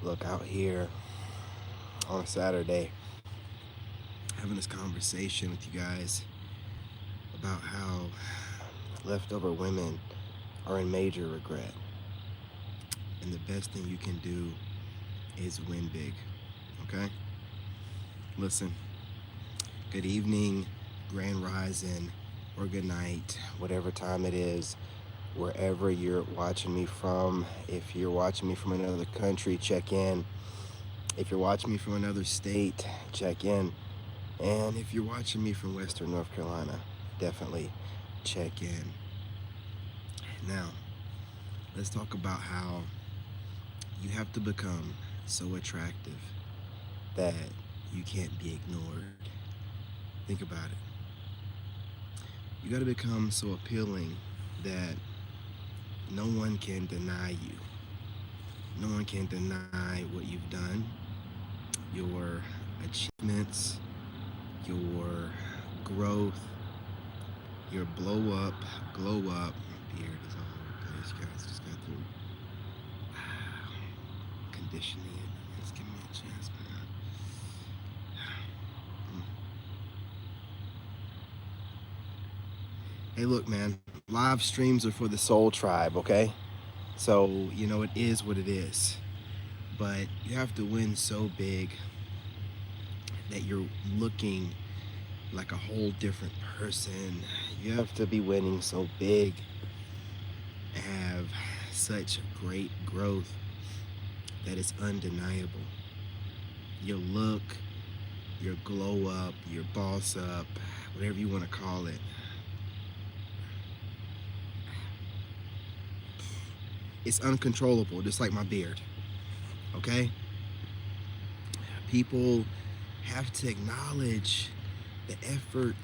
Look, out here on Saturday, having this conversation with you guys about how leftover women are in major regret. And the best thing you can do is win big, okay? Listen, good evening, grand rising, or good night, whatever time it is, wherever you're watching me from. If you're watching me from another country, check in. If you're watching me from another state, check in. And if you're watching me from Western North Carolina, definitely check in. Now, let's talk about how you have to become so attractive that you can't be ignored. Think about it. You got to become so appealing that no one can deny you. No one can deny what you've done, your achievements, your growth, your glow up. Beard is all over the place. You guys just got through conditioning it. Just give me a chance, man. Hey, look, man. Live streams are for the soul tribe, okay? So, it is what it is. But you have to win so big that you're looking like a whole different person. You have to be winning so big, have such great growth that it's undeniable. Your look, your glow up, your boss up, whatever you want to call it. It's uncontrollable, just like my beard, okay? People have to acknowledge the effort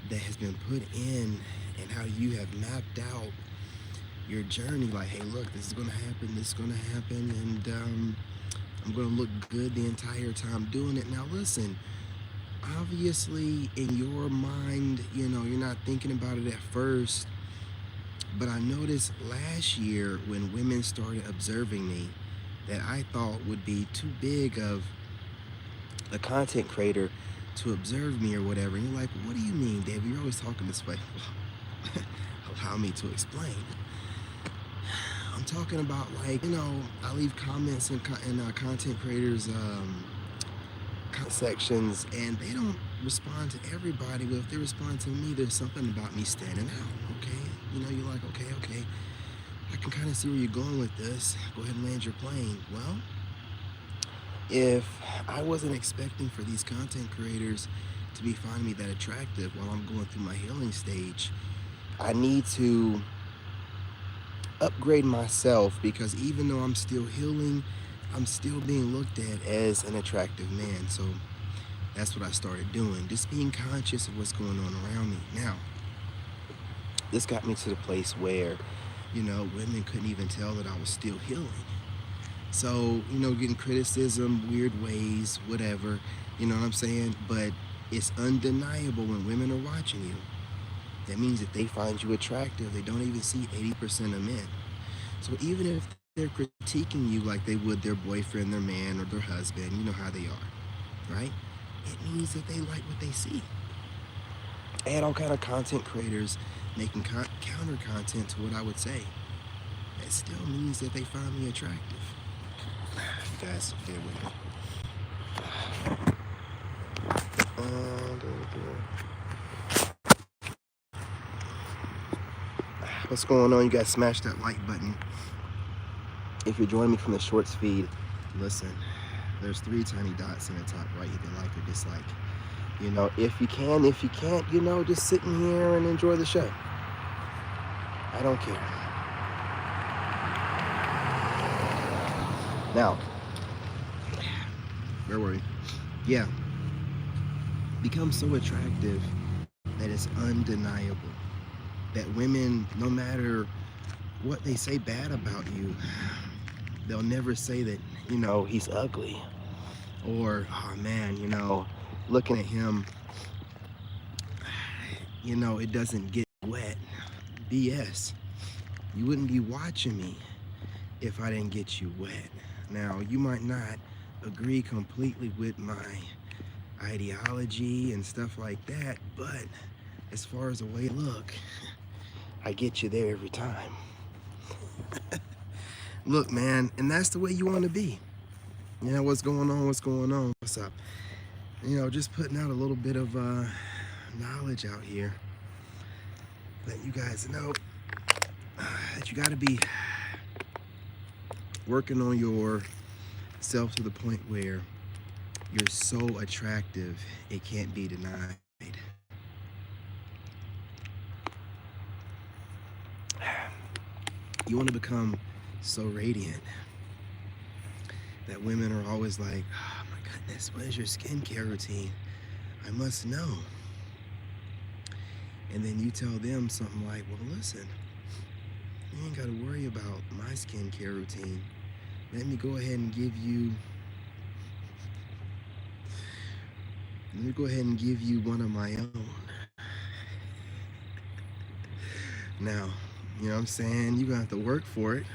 that has been put in and how you have mapped out your journey. Like, hey, look, this is going to happen, and I'm going to look good the entire time doing it. Now, listen, obviously, in your mind, you're not thinking about it at first, but I noticed last year when women started observing me that I thought would be too big of a content creator to observe me or whatever. And you're like, what do you mean, David? You're always talking this way. Well, allow me to explain. I'm talking about, like, I leave comments in content creators' sections, and they don't respond to everybody. But if they respond to me, there's something about me standing out, okay? You're like, okay, I can kind of see where you're going with this. Go ahead and land your plane. Well, if I wasn't expecting for these content creators to be finding me that attractive while I'm going through my healing stage, I need to upgrade myself, because even though I'm still healing, I'm still being looked at as an attractive man. So that's what I started doing, just being conscious of what's going on around me. Now, this got me to the place where, women couldn't even tell that I was still healing. So, getting criticism, weird ways, whatever, you know what I'm saying? But it's undeniable when women are watching you. That means that they find you attractive. They don't even see 80% of men. So even if they're critiquing you like they would their boyfriend, their man, or their husband, you know how they are, right? It means that they like what they see. I had all kind of content creators making counter content to what I would say. That still means that they find me attractive. You guys, bear with me. What's going on? You guys smash that like button. If you're joining me from the shorts feed, listen, there's 3 tiny dots in the top right, either like or dislike. If you can, if you can't, just sitting here and enjoy the show. I don't care. Now, where were we? Yeah. Become so attractive that it's undeniable. That women, no matter what they say bad about you, they'll never say that, he's ugly. Or, oh man, looking at him, it doesn't get wet. BS. You wouldn't be watching me if I didn't get you wet. Now, you might not agree completely with my ideology and stuff like that, but as far as the way I look, I get you there every time. Look, man, and that's the way you want to be. You know, what's going on, what's up? You know, just putting out a little bit of knowledge out here, letting you guys know that you got to be working on yourself to the point where you're so attractive it can't be denied. You want to become so radiant that women are always like, oh my goodness, what is your skincare routine? I must know. And then you tell them something like, well, listen, you ain't got to worry about my skincare routine. Let me go ahead and give you one of my own. Now, you know what I'm saying? You're gonna have to work for it.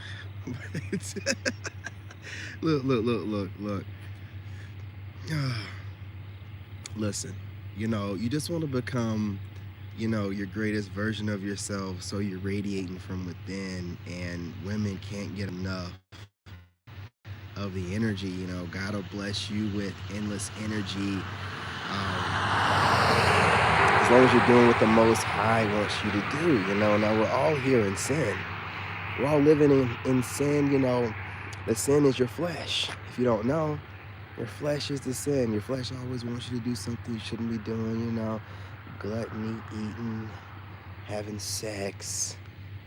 Look. Listen, you know, you just want to become, you know, your greatest version of yourself, so you're radiating from within, and women can't get enough of the energy. You know, God will bless you with endless energy. As long as you're doing what the Most High wants you to do, you know. Now, we're all here in sin. We're all living in sin, you know. The sin is your flesh. If you don't know, your flesh is the sin. Your flesh always wants you to do something you shouldn't be doing, you know. Gluttony, eating, having sex,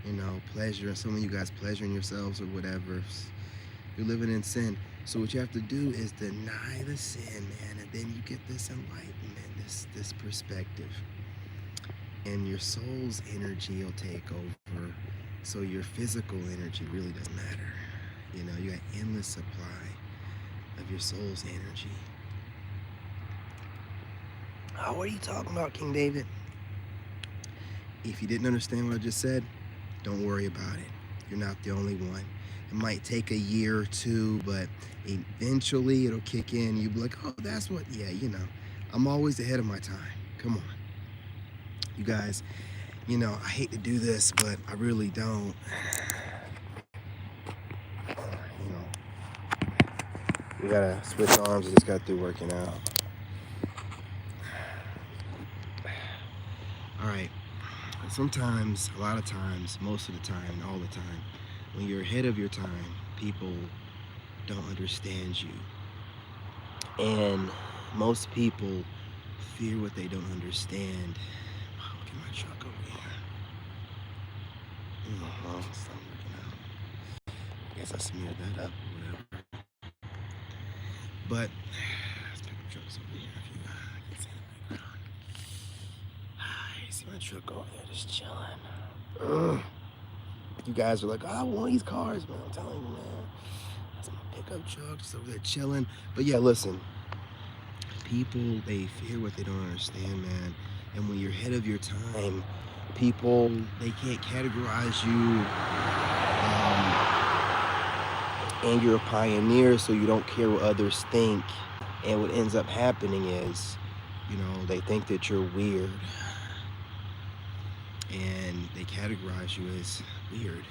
you know, pleasure. Some of you guys pleasuring yourselves or whatever. You're living in sin. So what you have to do is deny the sin, man, and then you get this enlightenment, this perspective. And your soul's energy will take over. So your physical energy really doesn't matter. You know, you got endless supply of your soul's energy. Oh, what are you talking about, King David? If you didn't understand what I just said, don't worry about it. You're not the only one. It might take a year or two, but eventually it'll kick in. You'll be like, oh, that's what, yeah, you know. I'm always ahead of my time. Come on. You guys, you know, I hate to do this, but I really don't. You know, we gotta switch arms. I just got through working out. All right. Sometimes, a lot of times, most of the time, all the time, when you're ahead of your time, people don't understand you. And most people fear what they don't understand. Wow, look at my truck over here. Oh, it's not working out. I guess I smeared that up or whatever. But let's pick up trucks over here if you can see the background. You see my truck over there just chilling. You guys are like, oh, I want these cars, man. I'm telling you, man. That's my pickup truck just over there chilling. But yeah, listen. People, they fear what they don't understand, man. And when you're ahead of your time, people, they can't categorize you. And you're a pioneer, so you don't care what others think. And what ends up happening is, you know, they think that you're weird. And they categorize you as weird.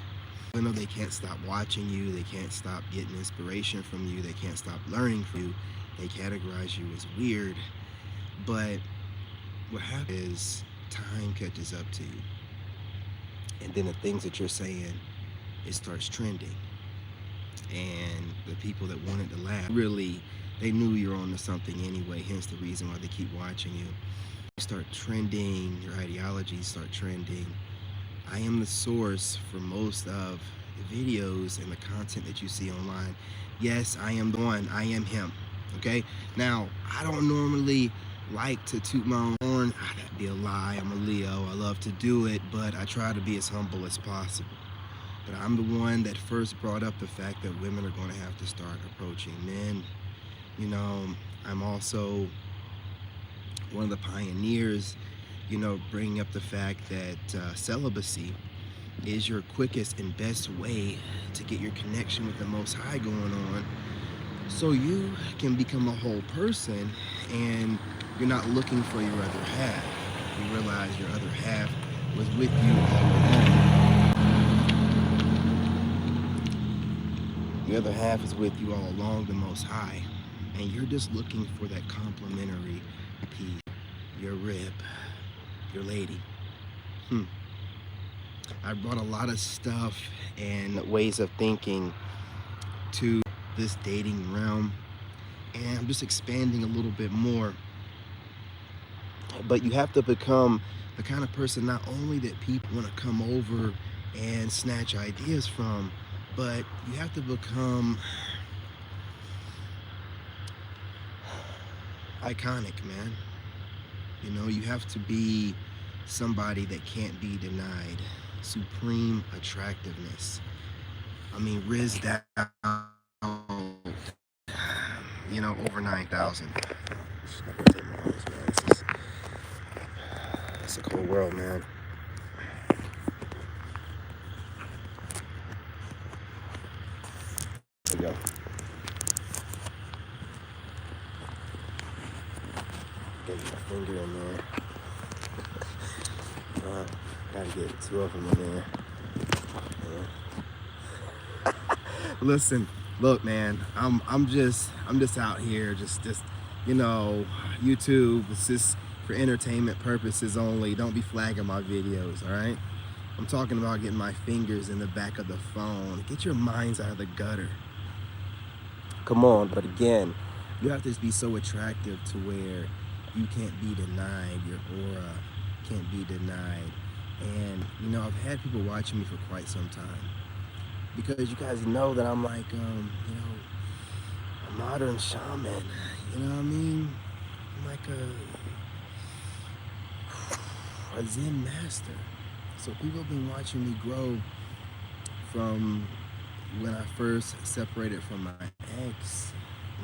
Even though they can't stop watching you, they can't stop getting inspiration from you, they can't stop learning from you, they categorize you as weird. But what happens is time catches up to you. And then the things that you're saying, it starts trending. And the people that wanted to laugh, really, they knew you were onto something anyway, hence the reason why they keep watching you. Start trending, your ideologies start trending. I am the source for most of the videos and the content that you see online. Yes, I am the one, I am him, okay? Now, I don't normally like to toot my own horn. That'd be a lie, I'm a Leo, I love to do it, but I try to be as humble as possible. But I'm the one that first brought up the fact that women are gonna have to start approaching men. You know, I'm also one of the pioneers, you know, bringing up the fact that celibacy is your quickest and best way to get your connection with the Most High going on, So you can become a whole person and you're not looking for your other half. You realize your other half was with you all along. The other half is with you all along, the Most High. And you're just looking for that complimentary piece, your rib, your lady. I brought a lot of stuff and ways of thinking to this dating realm, and I'm just expanding a little bit more. But you have to become the kind of person not only that people want to come over and snatch ideas from, but you have to become iconic, man. You know, you have to be somebody that can't be denied. Supreme attractiveness. I mean, Riz down, you know, over 9,000. It's a cold world, man. There we go. Get my finger in there. Gotta get 2 of them in there. Yeah. Listen, look, man. I'm just out here, just you know, YouTube. It's just for entertainment purposes only. Don't be flagging my videos, all right? I'm talking about getting my fingers in the back of the phone. Get your minds out of the gutter. Come on, but again, you have to be so attractive to where you can't be denied. Your aura can't be denied. And, you know, I've had people watching me for quite some time. Because you guys know that I'm like, you know, a modern shaman. You know what I mean? I'm like a Zen master. So people have been watching me grow from when I first separated from my ex.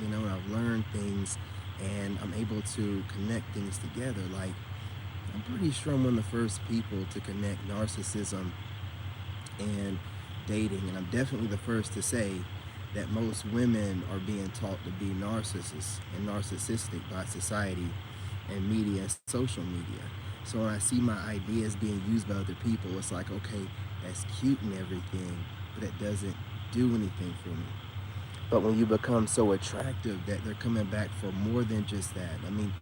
You know, I've learned things and I'm able to connect things together. Like, I'm pretty sure I'm one of the first people to connect narcissism and dating, and I'm definitely the first to say that most women are being taught to be narcissists and narcissistic by society and media and social media. So when I see my ideas being used by other people, it's like, okay, that's cute and everything, but it doesn't do anything for me. But when you become so attractive that they're coming back for more than just that. I mean,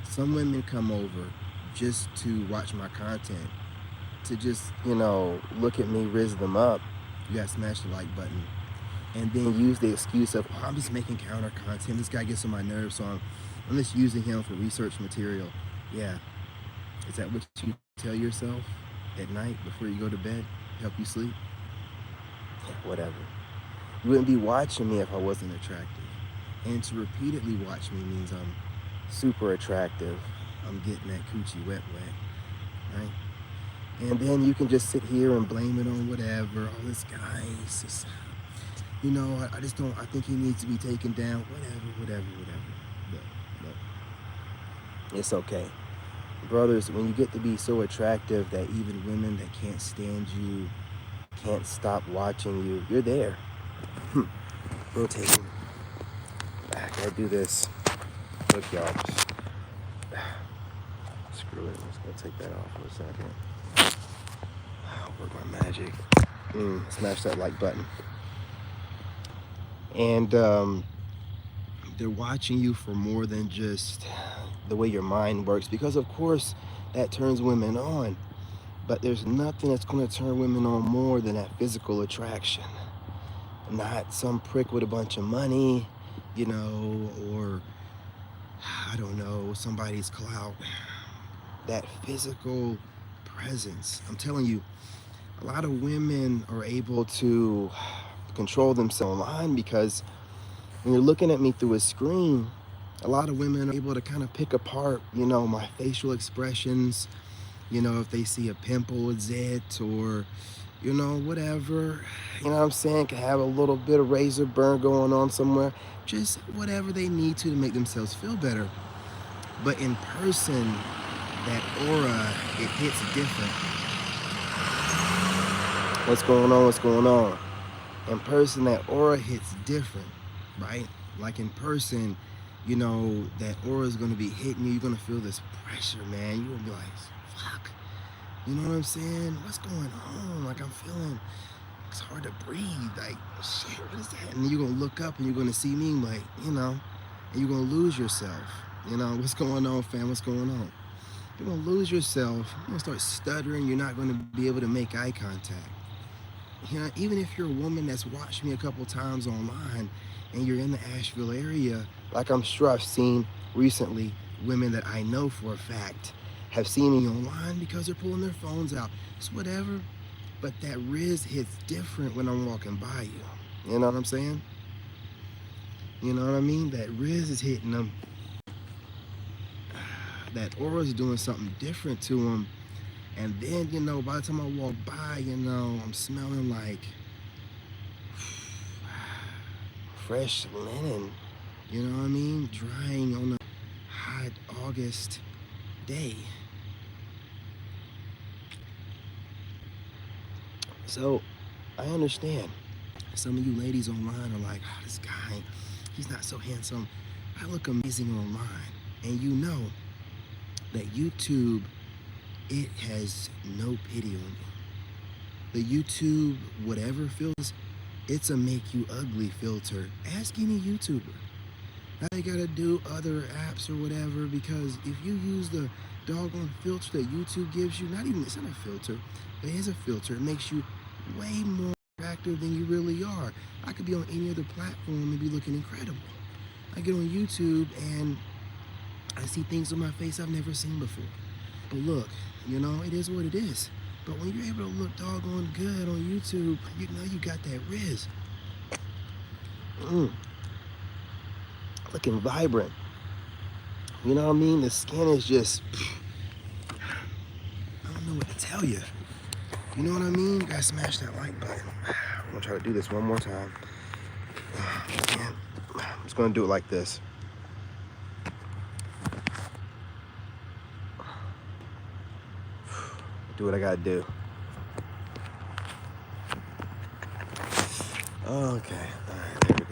some women come over just to watch my content, to just, you know, look at me, rizz them up. You gotta smash the like button. And then use the excuse of, oh, I'm just making counter content. This guy gets on my nerves, so I'm just using him for research material. Yeah. Is that what you tell yourself at night before you go to bed? Help you sleep? Yeah, whatever. You wouldn't be watching me if I wasn't attractive. And to repeatedly watch me means I'm super attractive. I'm getting that coochie wet, right? And then you can just sit here and blame it on whatever. Oh, this guy is just, you know, I just don't, I think he needs to be taken down. Whatever. Look. It's okay. Brothers, when you get to be so attractive that even women that can't stand you can't stop watching you, you're there. Rotating. I gotta do this. Look, y'all. Screw it. Let's go take that off for a second. I'll work my magic. Smash that like button. And they're watching you for more than just the way your mind works, because of course that turns women on. But there's nothing that's going to turn women on more than that physical attraction. Not some prick with a bunch of money, you know, or I don't know, somebody's clout. That physical presence. I'm telling you, a lot of women are able to control themselves online because when you're looking at me through a screen, a lot of women are able to kind of pick apart, you know, my facial expressions, you know, if they see a pimple, a zit, or, you know, whatever, you know what I'm saying, can have a little bit of razor burn going on somewhere, just whatever they need to make themselves feel better. But in person, that aura, it hits different. What's going on? In person, that aura hits different, right? Like in person, you know, that aura is going to be hitting you. You're going to feel this pressure, man. You're going to be like, fuck. You know what I'm saying? What's going on? Like, I'm feeling, it's hard to breathe. Like, shit, what is that? And then you're going to look up and you're going to see me, like, you know, and you're going to lose yourself. You know, what's going on, fam? What's going on? You're going to lose yourself. You're going to start stuttering. You're not going to be able to make eye contact. You know, even if you're a woman that's watched me a couple times online and you're in the Asheville area, like I'm sure I've seen recently, women that I know for a fact have seen me online because they're pulling their phones out. It's whatever, but that riz hits different when I'm walking by you. You know what I'm saying? You know what I mean? That riz is hitting them. That aura is doing something different to them. And then, you know, by the time I walk by, you know, I'm smelling like fresh linen, you know what I mean? Drying on a hot August day. So, I understand. Some of you ladies online are like, oh, this guy, he's not so handsome. I look amazing online. And you know that YouTube, it has no pity on you. The YouTube, whatever filters, it's a make you ugly filter. Ask any YouTuber. Now they gotta do other apps or whatever, because if you use the doggone filter that YouTube gives you, not even, it's not a filter, it is a filter. It makes you way more attractive than you really are. I could be on any other platform and be looking incredible. I get on YouTube and I see things on my face I've never seen before. But look, you know, it is what it is. But when you're able to look doggone good on YouTube, you know you got that riz. Looking vibrant. You know what I mean? The skin is just, I don't know what to tell you. You know what I mean? You gotta smash that like button. I'm gonna try to do this one more time. And I'm just gonna do it like this. Do what I gotta do. Okay, all right, there we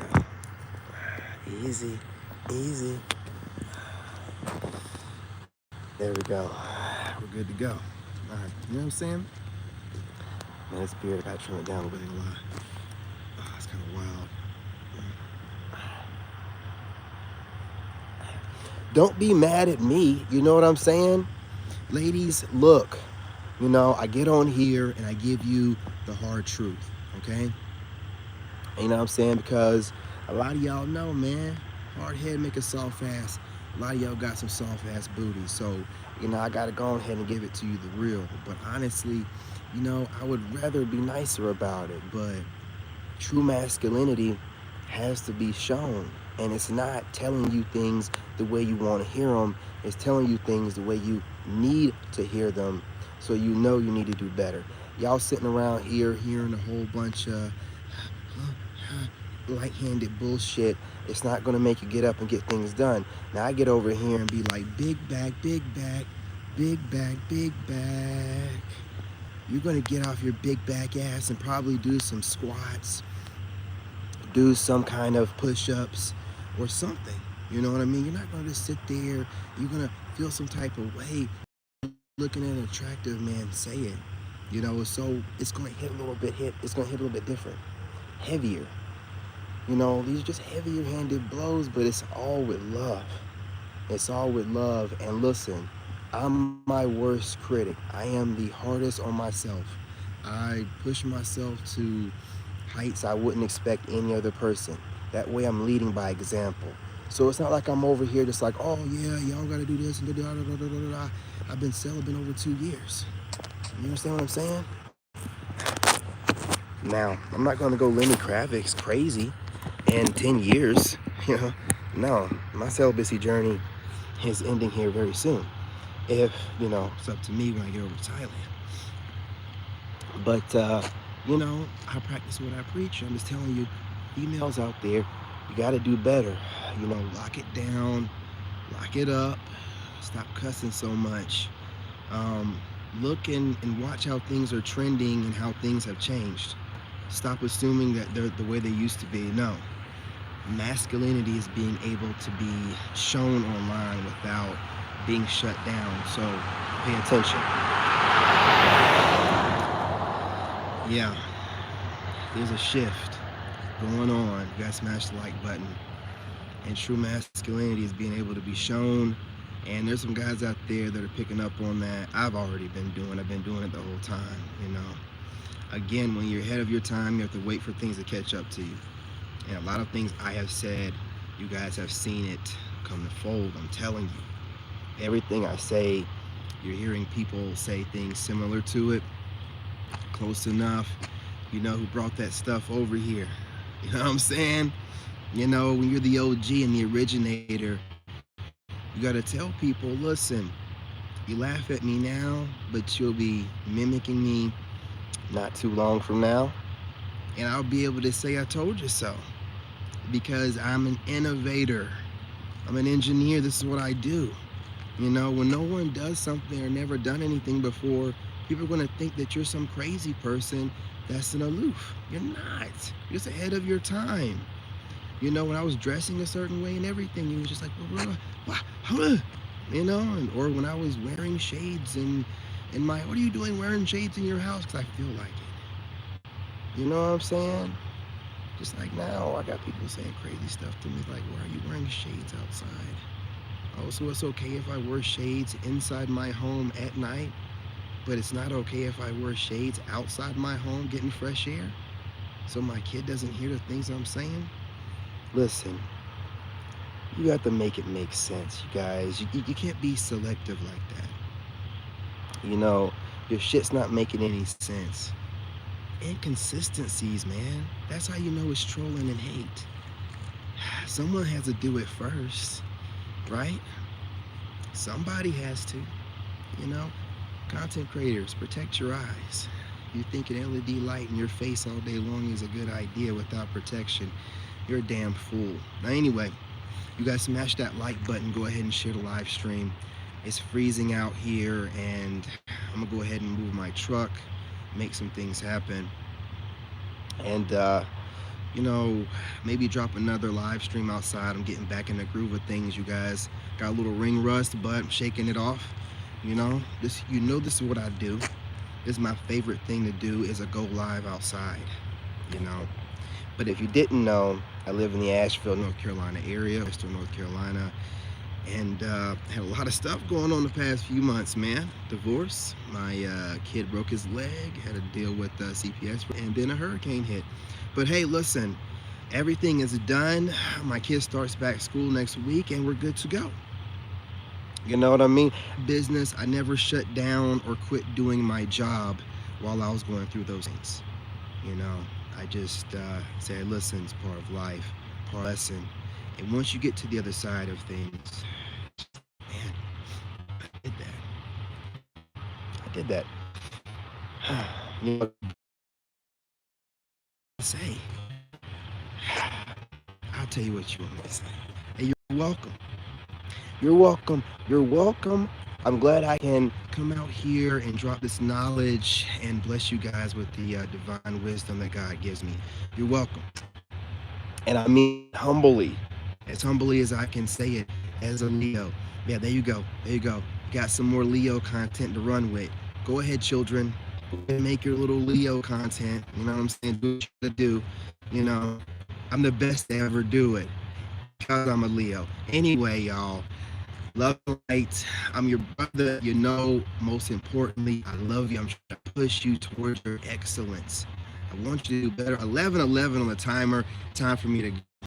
go. Easy, easy. There we go. We're good to go. All right, you know what I'm saying? Man, this beard, I gotta trim it down a little bit. Oh, it's kind of wild. Don't be mad at me, you know what I'm saying? Ladies, look, you know, I get on here and I give you the hard truth, okay? You know what I'm saying? Because a lot of y'all know, man, hard head make a soft ass. A lot of y'all got some soft ass booty. So, you know, I gotta go ahead and give it to you the real. But honestly, you know, I would rather be nicer about it. But true masculinity has to be shown. And it's not telling you things the way you want to hear them. It's telling you things the way you need to hear them, so you know you need to do better. Y'all sitting around here hearing a whole bunch of light-handed bullshit. It's not going to make you get up and get things done. Now I get over here and be like, big back, big back, big back, big back. You're going to get off your big back ass and probably do some squats, do some kind of push-ups or something. You know what I mean? You're not going to just sit there. You're going to feel some type of way looking at an attractive man say it. You know, so it's going to hit a little bit, it's going to hit a little bit different. Heavier. You know, these are just heavier handed blows, but it's all with love. It's all with love. And listen, I'm my worst critic. I am the hardest on myself. I push myself to heights I wouldn't expect any other person. That way I'm leading by example. So it's not like I'm over here just like, oh yeah, y'all gotta do this and da da da da da da. I've been celibate over 2 years. You understand what I'm saying? Now, I'm not gonna go Lenny Kravitz crazy in 10 years. You know, no, my celibacy journey is ending here very soon. If, you know, it's up to me when I get over to Thailand. But, you know, I practice what I preach. I'm just telling you, females out there, you gotta do better. You know, lock it down, lock it up, stop cussing so much. Look and watch how things are trending and how things have changed. Stop assuming that they're the way they used to be. No. masculinity is being able to be shown online without being shut down. So pay attention. Yeah, there's a shift going on. You guys smash the like button. And true masculinity is being able to be shown. And there's some guys out there that are picking up on that. I've been doing it the whole time, you know. Again, when you're ahead of your time, you have to wait for things to catch up to you. And a lot of things I have said, you guys have seen it come to fold. I'm telling you. Everything I say, you're hearing people say things similar to it. Close enough. You know who brought that stuff over here. You know what I'm saying? You know, when you're the OG and the originator, you got to tell people, listen, you laugh at me now, but you'll be mimicking me not too long from now. And I'll be able to say, I told you so. Because I'm an innovator. I'm an engineer. This is what I do. You know, when no one does something or never done anything before, people are going to think that you're some crazy person that's an aloof. You're not. You're just ahead of your time. You know, when I was dressing a certain way and everything, you was just like, you know, or when I was wearing shades and what are you doing wearing shades in your house? Because I feel like it. You know what I'm saying? Just like now, I got people saying crazy stuff to me, like, why are you wearing shades outside? Oh, so it's okay if I wear shades inside my home at night, but it's not okay if I wear shades outside my home getting fresh air? So my kid doesn't hear the things I'm saying? Listen, you have to make it make sense, you guys. You can't be selective like that. You know, your shit's not making any sense. Inconsistencies, man. That's how you know it's trolling and hate. Someone has to do it first, right? Somebody has to, you know. Content creators, protect your eyes. You think an LED light in your face all day long is a good idea without protection, you're a damn fool. Now anyway, you guys smash that like button, go ahead and share the live stream. It's freezing out here and I'm gonna go ahead and move my truck, make some things happen. And you know, maybe drop another live stream outside. I'm getting back in the groove of things, you guys. Got a little ring rust, but I'm shaking it off. You know, this is what I do. This is my favorite thing to do, is a go live outside, you know. But if you didn't know, I live in the Asheville, North Carolina area, Western North Carolina, and had a lot of stuff going on the past few months, man. Divorce, my kid broke his leg, had to deal with CPS, and then a hurricane hit. But hey, listen, everything is done. My kid starts back school next week, and we're good to go. You know what I mean? Business, I never shut down or quit doing my job while I was going through those things. You know, I just said, listen, it's part of life, part of lesson. And once you get to the other side of things, man, I did that. You know what I say? I'll tell you what you want me to say. Hey, you're welcome. You're welcome. You're welcome. I'm glad I can come out here and drop this knowledge and bless you guys with the divine wisdom that God gives me. You're welcome. And I mean humbly as I can say it, as a Leo. Yeah, there you go. There you go. Got some more Leo content to run with. Go ahead, children. Go ahead and make your little Leo content. You know what I'm saying? Do what you gotta do. You know, I'm the best to ever do it because I'm a Leo. Anyway, y'all. Love and light. I'm your brother. You know, most importantly, I love you. I'm trying to push you towards your excellence. I want you to do better. 11:11 on the timer. Time for me to